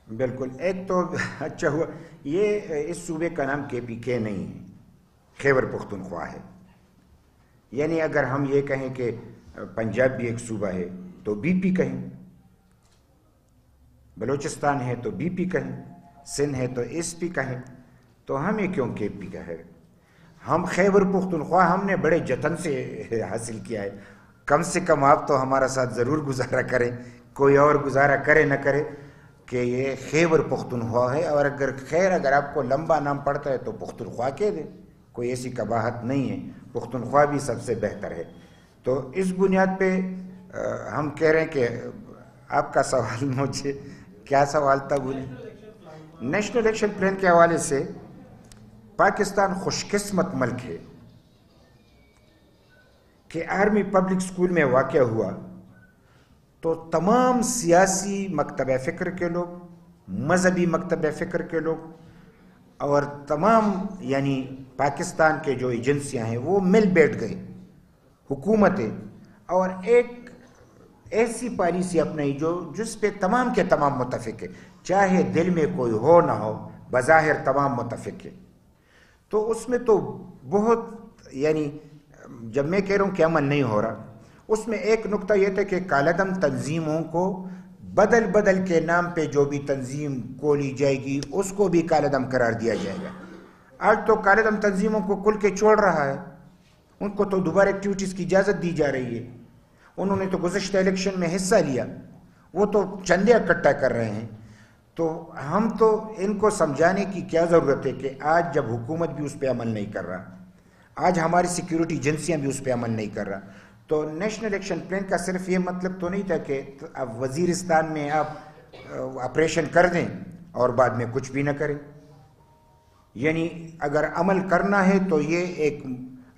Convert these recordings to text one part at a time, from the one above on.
بالکل. ایک تو اچھا ہوا یہ اس صوبے کا نام KPK نہیں ہے، خیبر پختونخوا ہے. یعنی اگر ہم یہ کہیں کہ پنجاب بھی ایک صوبہ ہے تو BP کہیں، بلوچستان ہے تو BP کہیں، سندھ ہے تو SP کہیں، تو ہمیں کیوں KP کا ہے؟ ہم خیبر پختونخوا ہم نے بڑے جتن سے حاصل کیا ہے. کم سے کم آپ تو ہمارا ساتھ ضرور گزارا کریں، کوئی اور گزارا کرے نہ کرے، کہ یہ خیبر پختونخوا ہے. اور اگر آپ کو لمبا نام پڑتا ہے تو پختونخوا کہہ دیں، کوئی ایسی قباحت نہیں ہے. پختونخوا بھی سب سے بہتر ہے. تو اس بنیاد پہ ہم کہہ رہے ہیں کہ آپ کا سوال مجھے کیا سوال تھا بولے؟ نیشنل ایکشن پلان کے حوالے سے پاکستان خوش قسمت ملک ہے کہ آرمی پبلک سکول میں واقع ہوا تو تمام سیاسی مکتبہ فکر کے لوگ، مذہبی مکتبہ فکر کے لوگ، اور تمام یعنی پاکستان کے جو ایجنسیاں ہیں وہ مل بیٹھ گئے، حکومتیں، اور ایک ایسی پالیسی اپنائی جس پہ تمام کے تمام متفق ہے، چاہے دل میں کوئی ہو نہ ہو، بظاہر تمام متفق ہے. تو اس میں تو بہت یعنی جب میں کہہ رہا ہوں کہ عمل نہیں ہو رہا، اس میں ایک نقطہ یہ تھا کہ کالعدم تنظیموں کو بدل کے نام پہ جو بھی تنظیم کھولی جائے گی اس کو بھی کالعدم قرار دیا جائے گا. آج تو کالعدم تنظیموں کو کھل کے چھوڑ رہا ہے، ان کو تو دوبارہ ایکٹیویٹیز کی اجازت دی جا رہی ہے. انہوں نے تو گزشتہ الیکشن میں حصہ لیا، وہ تو چندے اکٹھا کر رہے ہیں. تو ہم تو ان کو سمجھانے کی کیا ضرورت ہے کہ آج جب حکومت بھی اس پہ عمل نہیں کر رہا، آج ہماری سیکیورٹی ایجنسیاں بھی اس پہ عمل نہیں کر رہا، تو نیشنل ایکشن پلان کا صرف یہ مطلب تو نہیں تھا کہ اب وزیرستان میں آپ آپریشن کر دیں اور بعد میں کچھ بھی نہ کریں. یعنی اگر عمل کرنا ہے تو یہ ایک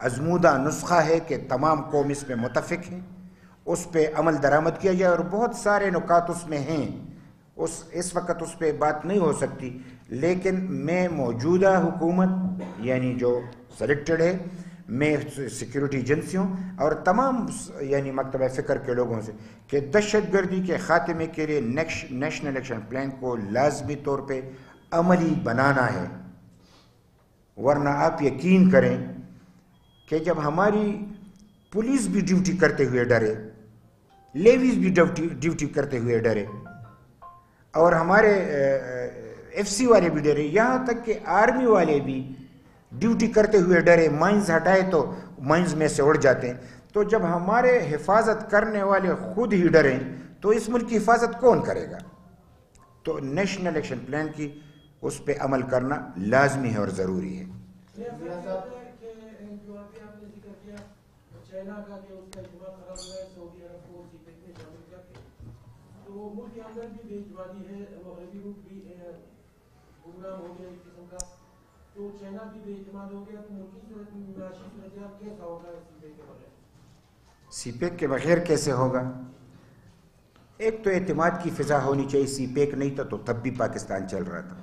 ازمودہ نسخہ ہے کہ تمام قوم اس پہ متفق ہیں، اس پہ عمل درآمد کیا جائے. اور بہت سارے نکات اس میں ہیں، اس وقت اس پہ بات نہیں ہو سکتی، لیکن میں موجودہ حکومت یعنی جو سلیکٹڈ ہے، میں سیکیورٹی ایجنسیوں اور تمام یعنی مکتبہ فکر کے لوگوں سے کہ دہشت گردی کے خاتمے کے لیے نیشنل ایکشن پلان کو لازمی طور پہ عملی بنانا ہے. ورنہ آپ یقین کریں کہ جب ہماری پولیس بھی ڈیوٹی کرتے ہوئے ڈرے، لیویز بھی ڈیوٹی کرتے ہوئے ڈرے، اور ہمارے FC والے بھی ڈرے، یہاں تک کہ آرمی والے بھی ڈیوٹی کرتے ہوئے ڈرے، مائنز ہٹائے تو مائنز میں سے اڑ جاتے ہیں. تو جب ہمارے حفاظت کرنے والے خود ہی ڈریں تو اس ملک کی حفاظت کون کرے گا؟ تو نیشنل ایکشن پلان کی اس پہ عمل کرنا لازمی ہے اور ضروری ہے. سی پیک کے بغیر کیسے ہوگا؟ ایک تو اعتماد کی فضا ہونی چاہیے. سی پیک نہیں تھا تو تب بھی پاکستان چل رہا تھا،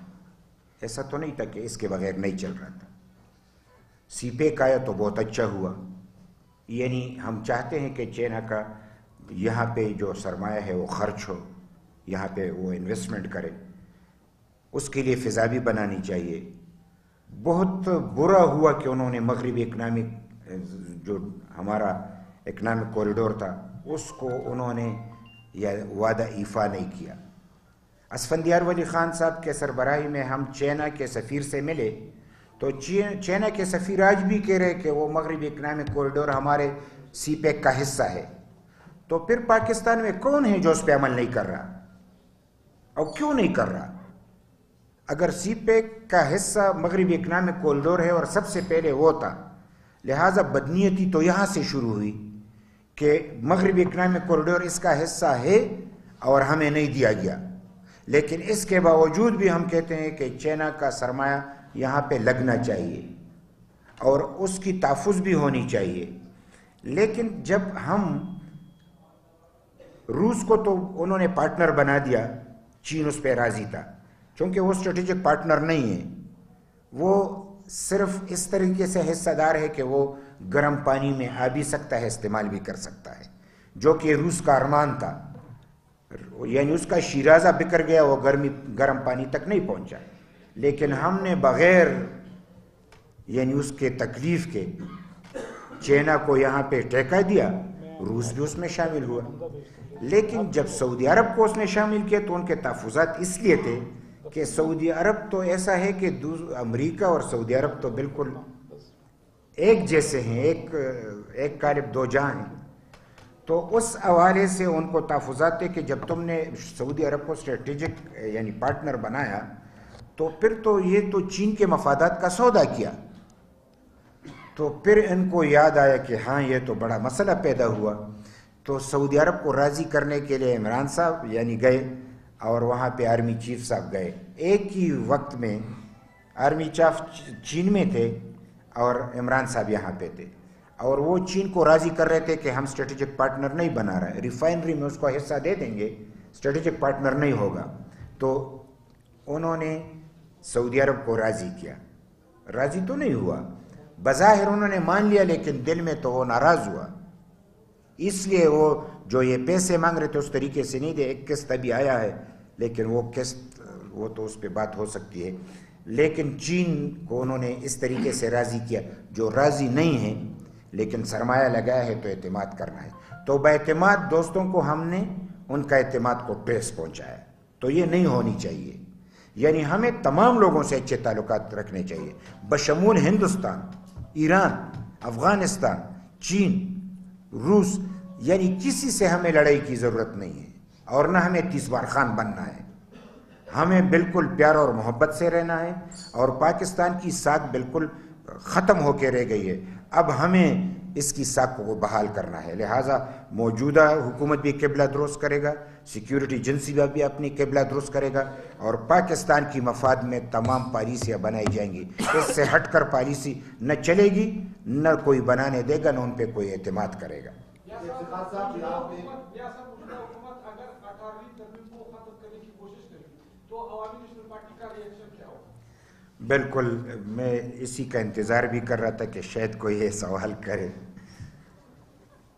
ایسا تو نہیں تھا کہ اس کے بغیر نہیں چل رہا تھا. سی پیک آیا تو بہت اچھا ہوا. یعنی ہم چاہتے ہیں کہ چائنا کا یہاں پہ جو سرمایہ ہے وہ خرچ ہو، یہاں پہ وہ انویسٹمنٹ کرے، اس کے لیے فضا بھی بنانی چاہیے. بہت برا ہوا کہ انہوں نے مغربی اکنامک جو ہمارا اکنامک کوریڈور تھا اس کو انہوں نے وعدہ ایفا نہیں کیا. اسفندیار ولی خان صاحب کے سربراہی میں ہم چائنا کے سفیر سے ملے تو چائنا کے سفیر آج بھی کہہ رہے کہ وہ مغربی اکنامک کوریڈور ہمارے سی پیک کا حصہ ہے. تو پھر پاکستان میں کون ہے جو اس پہ عمل نہیں کر رہا اور کیوں نہیں کر رہا؟ اگر سی پیک کا حصہ مغربی اکنامک کوریڈور ہے اور سب سے پہلے وہ تھا، لہٰذا بدنیتی تو یہاں سے شروع ہوئی کہ مغربی اکنامک کوریڈور اس کا حصہ ہے اور ہمیں نہیں دیا گیا. لیکن اس کے باوجود بھی ہم کہتے ہیں کہ چائنا کا سرمایہ یہاں پہ لگنا چاہیے اور اس کی تحفظ بھی ہونی چاہیے. لیکن جب ہم روس کو تو انہوں نے پارٹنر بنا دیا، چین اس پہ راضی تھا چونکہ وہ اسٹریٹجک پارٹنر نہیں ہے، وہ صرف اس طریقے سے حصہ دار ہے کہ وہ گرم پانی میں آ بھی سکتا ہے، استعمال بھی کر سکتا ہے، جو کہ روس کا ارمان تھا. یعنی اس کا شیرازہ بکر گیا، وہ گرم پانی تک نہیں پہنچا، لیکن ہم نے بغیر یعنی اس کے تکلیف کے چائنا کو یہاں پہ ٹیکا دیا، روس بھی اس میں شامل ہوا۔ لیکن جب سعودی عرب کو اس نے شامل کیا تو ان کے تحفظات اس لیے تھے کہ سعودی عرب تو ایسا ہے کہ امریکہ اور سعودی عرب تو بالکل ایک جیسے ہیں، ایک قالب دو جہاں ہیں، تو اس حوالے سے ان کو تحفظات تھے کہ جب تم نے سعودی عرب کو اسٹریٹجک یعنی پارٹنر بنایا تو پھر تو یہ تو چین کے مفادات کا سودا کیا۔ تو پھر ان کو یاد آیا کہ ہاں یہ تو بڑا مسئلہ پیدا ہوا، تو سعودی عرب کو راضی کرنے کے لیے عمران صاحب یعنی گئے اور وہاں پہ آرمی چیف صاحب گئے۔ ایک ہی وقت میں آرمی چیف چین میں تھے اور عمران صاحب یہاں پہ تھے، اور وہ چین کو راضی کر رہے تھے کہ ہم اسٹریٹجک پارٹنر نہیں بنا رہے، ریفائنری میں اس کو حصہ دے دیں گے، اسٹریٹجک پارٹنر نہیں ہوگا۔ تو انہوں نے سعودی عرب کو راضی کیا، راضی تو نہیں ہوا، بظاہر انہوں نے مان لیا لیکن دل میں تو وہ ناراض ہوا، اس لیے وہ جو یہ پیسے مانگ رہے تھے اس طریقے سے نہیں دے۔ ایک قسط ابھی آیا ہے لیکن وہ قسط وہ تو اس پہ بات ہو سکتی ہے، لیکن چین کو انہوں نے اس طریقے سے راضی کیا۔ جو راضی نہیں ہیں لیکن سرمایہ لگایا ہے تو اعتماد کرنا ہے، تو باعتماد دوستوں کو ہم نے ان کا اعتماد کو ٹھیس پہنچایا، تو یہ نہیں ہونی چاہیے۔ یعنی ہمیں تمام لوگوں سے اچھے تعلقات رکھنے چاہیے، بشمول ہندوستان، ایران، افغانستان، چین، روس، یعنی کسی سے ہمیں لڑائی کی ضرورت نہیں ہے اور نہ ہمیں تیزوار خان بننا ہے۔ ہمیں بالکل پیار اور محبت سے رہنا ہے، اور پاکستان کی ساکھ بالکل ختم ہو کے رہ گئی ہے، اب ہمیں اس کی ساکھ کو بحال کرنا ہے۔ لہٰذا موجودہ حکومت بھی قبلہ درست کرے گا، سیکیورٹی ایجنسی بھی اپنی قبلہ درست کرے گا، اور پاکستان کی مفاد میں تمام پالیسیاں بنائی جائیں گی۔ اس سے ہٹ کر پالیسی نہ چلے گی، نہ کوئی بنانے دے گا، نہ ان پہ کوئی اعتماد کرے گا۔ بالکل، میں اسی کا انتظار بھی کر رہا تھا کہ شاید کوئی یہ سوال کرے۔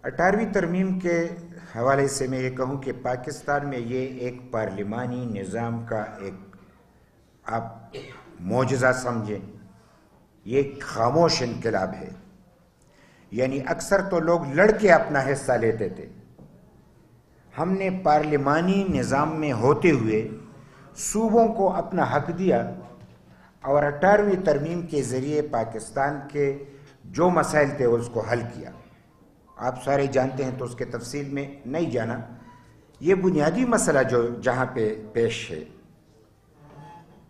18ویں ترمیم کے حوالے سے میں یہ کہوں کہ پاکستان میں یہ ایک پارلیمانی نظام کا ایک آپ معجزہ سمجھیں، یہ ایک خاموش انقلاب ہے۔ یعنی اکثر تو لوگ لڑ کے اپنا حصہ لیتے تھے، ہم نے پارلیمانی نظام میں ہوتے ہوئے صوبوں کو اپنا حق دیا، اور 18ویں ترمیم کے ذریعے پاکستان کے جو مسائل تھے اس کو حل کیا۔ آپ سارے جانتے ہیں تو اس کے تفصیل میں نہیں جانا۔ یہ بنیادی مسئلہ جو جہاں پہ پیش ہے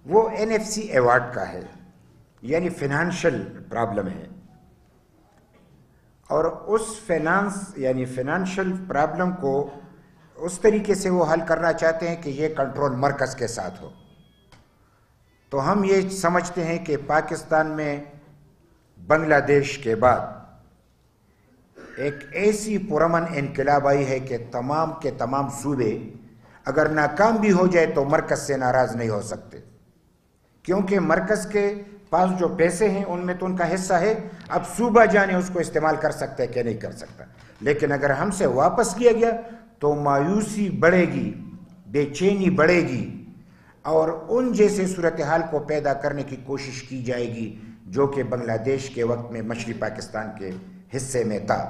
وہ NFC ایوارڈ کا ہے، یعنی فائنانشل پرابلم ہے، اور اس فائنانشل پرابلم کو اس طریقے سے وہ حل کرنا چاہتے ہیں کہ یہ کنٹرول مرکز کے ساتھ ہو۔ تو ہم یہ سمجھتے ہیں کہ پاکستان میں بنگلہ دیش کے بعد ایک ایسی پرامن انقلاب آئی ہے کہ تمام کے تمام صوبے اگر ناکام بھی ہو جائے تو مرکز سے ناراض نہیں ہو سکتے، کیونکہ مرکز کے پاس جو پیسے ہیں ان میں تو ان کا حصہ ہے، اب صوبہ جانے اس کو استعمال کر سکتا ہے کہ نہیں کر سکتا۔ لیکن اگر ہم سے واپس لیا گیا تو مایوسی بڑھے گی، بے چینی بڑھے گی، اور ان جیسے صورتحال کو پیدا کرنے کی کوشش کی جائے گی جو کہ بنگلہ دیش کے وقت میں مشرقی پاکستان کے حصے میں تھا۔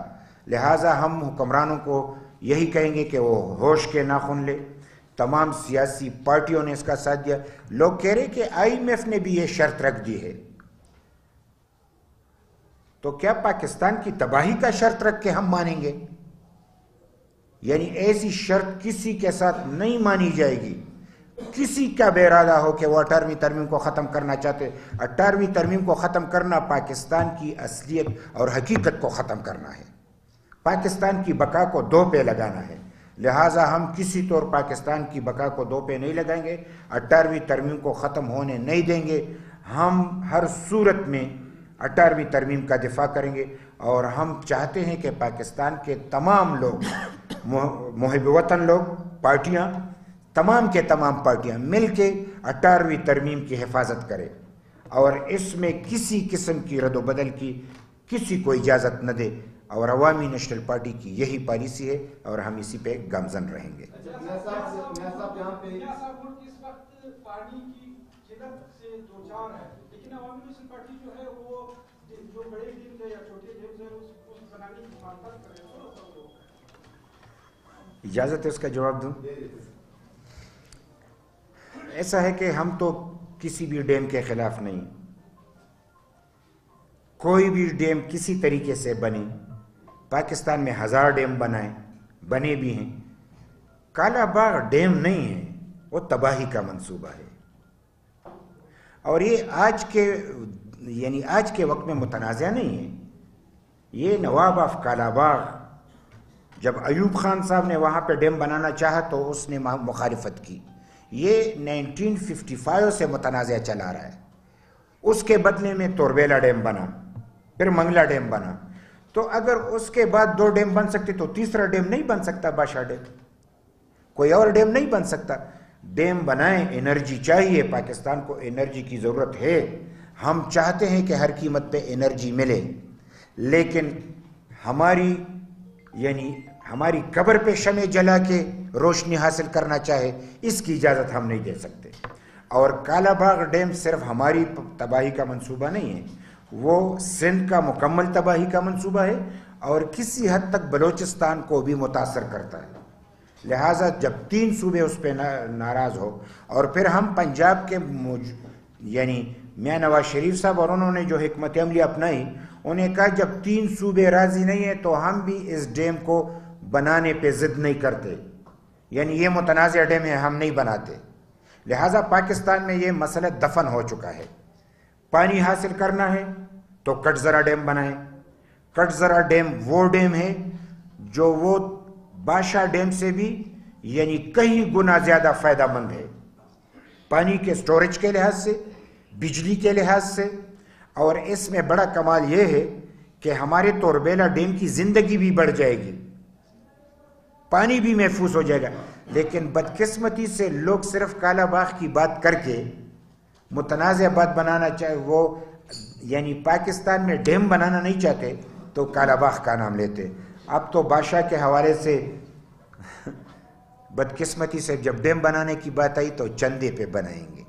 لہٰذا ہم حکمرانوں کو یہی کہیں گے کہ وہ ہوش کے ناخن لے۔ تمام سیاسی پارٹیوں نے اس کا ساتھ دیا، لوگ کہہ رہے کہ IMF نے بھی یہ شرط رکھ دی ہے، تو کیا پاکستان کی تباہی کا شرط رکھ کے ہم مانیں گے؟ یعنی ایسی شرط کسی کے ساتھ نہیں مانی جائے گی۔ کسی کا بے ارادہ ہو کہ وہ 18ویں ترمیم کو ختم کرنا چاہتے، 18ویں ترمیم کو ختم کرنا پاکستان کی اصلیت اور حقیقت کو ختم کرنا ہے، پاکستان کی بقا کو دو پہ لگانا ہے۔ لہٰذا ہم کسی طور پاکستان کی بقا کو دو پہ نہیں لگائیں گے، 18ویں ترمیم کو ختم ہونے نہیں دیں گے۔ ہم ہر صورت میں 18ویں ترمیم کا دفاع کریں گے، اور ہم چاہتے ہیں کہ پاکستان کے تمام لوگ، محب وطن لوگ، پارٹیاں، تمام کے تمام پارٹیاں مل کے 18ویں ترمیم کی حفاظت کریں، اور اس میں کسی قسم کی رد و بدل کی کسی کو اجازت نہ دے۔ اور عوامی نیشنل پارٹی کی یہی پالیسی ہے اور ہم اسی پہ گامزن رہیں گے۔ پانی کی قلت سے دوچار ہے، لیکن عوامی نیشنل پارٹی جو ہے وہ جو بڑے ڈیمز ہیں یا چھوٹے ڈیمز ہیں اس بنانے کی مخالفت کر رہے ہیں۔ اجازت ہے اس کا جواب دوں؟ ایسا ہے کہ ہم تو کسی بھی ڈیم کے خلاف نہیں، کوئی بھی ڈیم کسی طریقے سے بنے، پاکستان میں 1000 ڈیم بنے بھی ہیں، کالا باغ ڈیم نہیں ہے، وہ تباہی کا منصوبہ ہے، اور یہ آج کے وقت میں متنازع نہیں ہے۔ یہ نواب آف کالا باغ جب ایوب خان صاحب نے وہاں پہ ڈیم بنانا چاہا تو اس نے مخالفت کی، یہ 1955 سے متنازع چلا رہا ہے۔ اس کے بدلے میں توربیلا ڈیم بنا، پھر منگلا ڈیم بنا، تو اگر اس کے بعد 2 ڈیم بن سکتے تو تیسرا ڈیم نہیں بن سکتا، بادشاہ ڈیم، کوئی اور ڈیم نہیں بن سکتا۔ ڈیم بنائیں، انرجی چاہیے، پاکستان کو انرجی کی ضرورت ہے، ہم چاہتے ہیں کہ ہر قیمت پہ انرجی ملے، لیکن ہماری قبر پہ شمع جلا کے روشنی حاصل کرنا چاہے، اس کی اجازت ہم نہیں دے سکتے۔ اور کالا باغ ڈیم صرف ہماری تباہی کا منصوبہ نہیں ہے، وہ سندھ کا مکمل تباہی کا منصوبہ ہے اور کسی حد تک بلوچستان کو بھی متاثر کرتا ہے۔ لہٰذا جب 3 صوبے اس پہ ناراض ہو، اور پھر ہم پنجاب کے میاں نواز شریف صاحب اور انہوں نے جو حکمت عملی اپنائی، انہیں کہا جب 3 صوبے راضی نہیں ہیں تو ہم بھی اس ڈیم کو بنانے پہ ضد نہیں کرتے، یہ متنازع ڈیم ہے، ہم نہیں بناتے۔ لہٰذا پاکستان میں یہ مسئلہ دفن ہو چکا ہے۔ پانی حاصل کرنا ہے تو کٹزرا ڈیم بنائیں۔ کٹزرا ڈیم وہ ڈیم ہے جو وہ بادشاہ ڈیم سے بھی کئی گنا زیادہ فائدہ مند ہے، پانی کے سٹوریج کے لحاظ سے، بجلی کے لحاظ سے، اور اس میں بڑا کمال یہ ہے کہ ہمارے توربیلا ڈیم کی زندگی بھی بڑھ جائے گی، پانی بھی محفوظ ہو جائے گا۔ لیکن بدقسمتی سے لوگ صرف کالا باغ کی بات کر کے متنازع بات بنانا چاہے، وہ پاکستان میں ڈیم بنانا نہیں چاہتے تو کالا باغ کا نام لیتے۔ اب تو بادشاہ کے حوالے سے بدقسمتی سے جب ڈیم بنانے کی بات آئی تو چندے پہ بنائیں گے۔